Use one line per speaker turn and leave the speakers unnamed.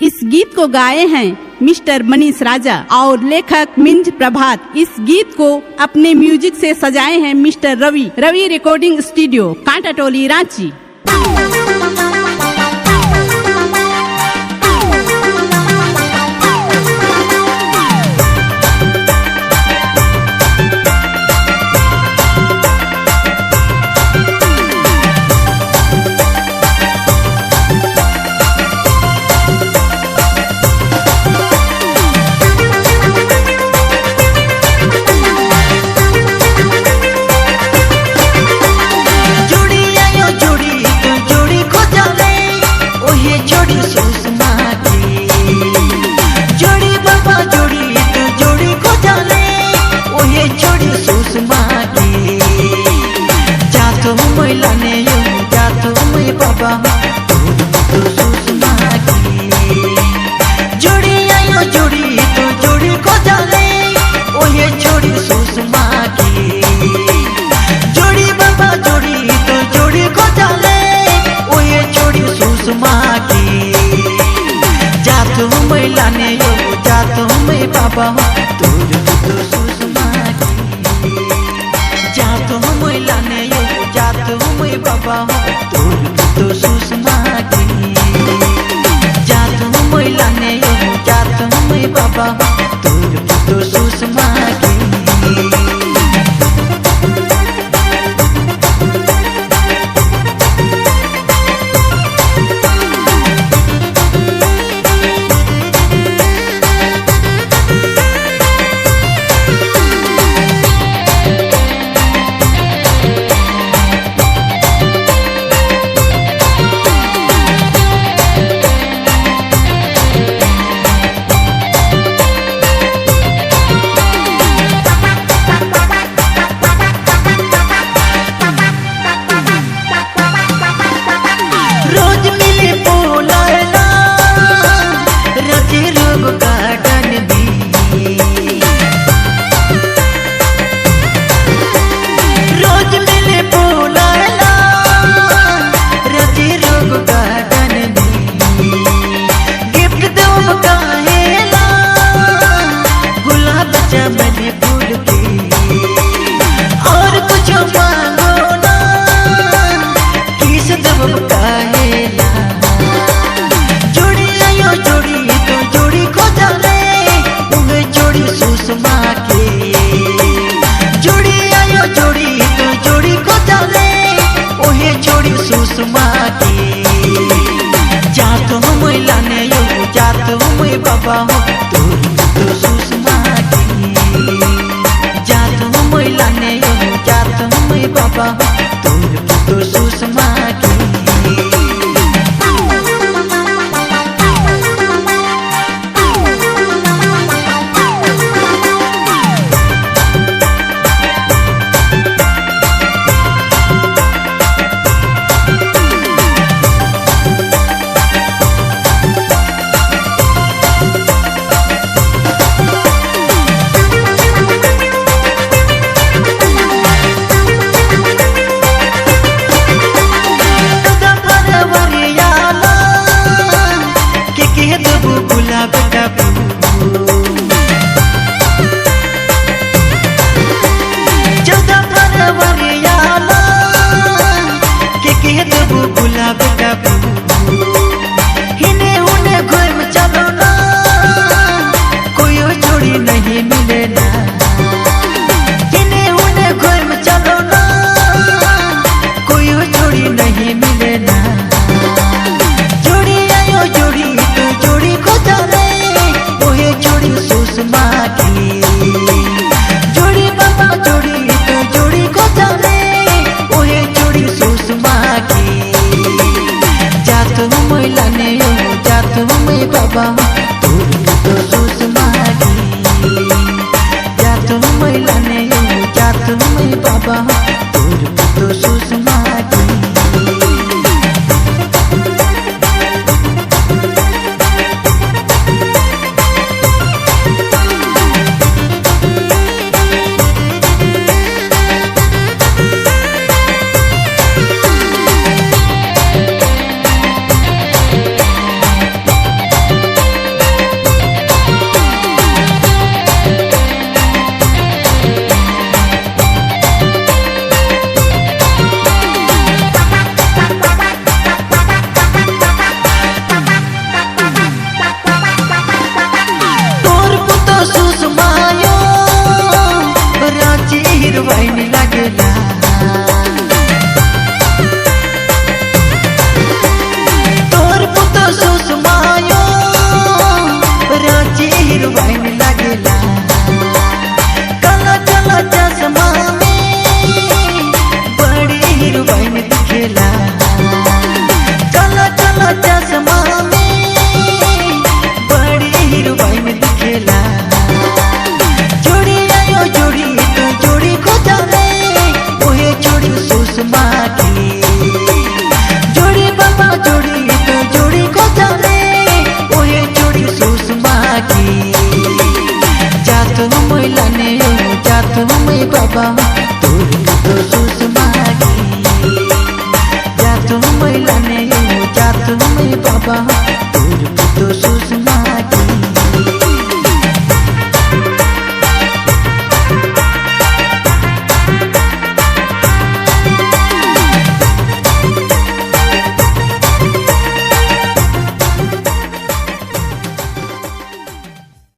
इस गीत को गाए हैं मिस्टर मनीष राजा और लेखक मिंज प्रभात। इस गीत को अपने म्यूजिक से सजाए हैं मिस्टर रवि रिकॉर्डिंग स्टूडियो, कांटा टोली, रांची।
हीरोइन लागेला। तोर पुतो सुषमायो रांची हीरोइन लागेला। काला काला चश्मा में बड़ी हीरोइन दिखेला। काला काला चश्मा में बड़ी हीरोइन दिखेला। जोड़ी आयो जोड़ी तो जोड़ी खोजा में ओहे जोड़ी सुषमा की। जोड़ी बाबा जोड़ी तो जोड़ी खोजा में ओहे जोड़ी सुषमा की। जातु मैला ने जातु मै बाबा तोर तो सुषमा की। जातु मैला ने जातु मै बाबा तोर तो सुषमा